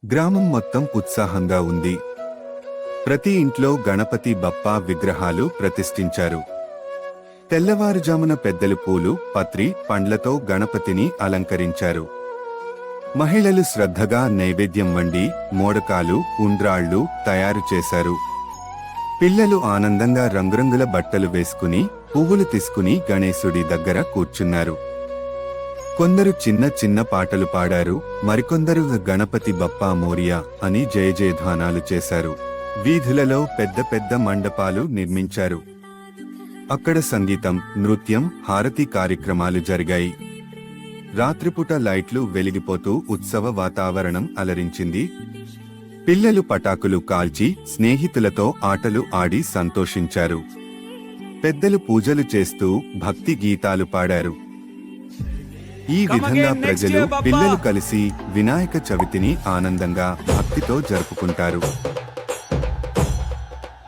గ్రామం మొత్తం ఉత్సాహంగా ఉంది. ప్రతి ఇంట్లో గణపతి బప్పా విగ్రహాలు ప్రతిష్ఠించారు. తెల్లవారుజామున పెద్దలు పూలు, పత్రి, పండ్లతో గణపతిని అలంకరించారు. మహిళలు శ్రద్ధగా నైవేద్యం వండి మోడకాలు, ఉండ్రాళ్ళు తయారు చేశారు. పిల్లలు ఆనందంగా రంగురంగుల బట్టలు వేసుకుని పువ్వులు తీసుకుని గణేశుడి దగ్గర కూర్చున్నారు. కొందరు చిన్న చిన్న పాటలు పాడారు, మరికొందరు గణపతి బప్పా మోరియా అని జయజయధ్వానాలు చేశారు. వీధులలో పెద్ద పెద్ద మండపాలు నిర్మించారు. అక్కడ సంగీతం, నృత్యం, హారతి కార్యక్రమాలు జరిగాయి. రాత్రిపూట లైట్లు వెలిగిపోతూ ఉత్సవ వాతావరణం అలరించింది. పిల్లలు పటాకులు కాల్చి స్నేహితులతో ఆటలు ఆడి సంతోషించారు. పెద్దలు పూజలు చేస్తూ భక్తి గీతాలు పాడారు. ఈ విధంగా ప్రజలు, పిల్లలు కలిసి వినాయక చవితిని ఆనందంగా, భక్తితో జరుపుకుంటారు.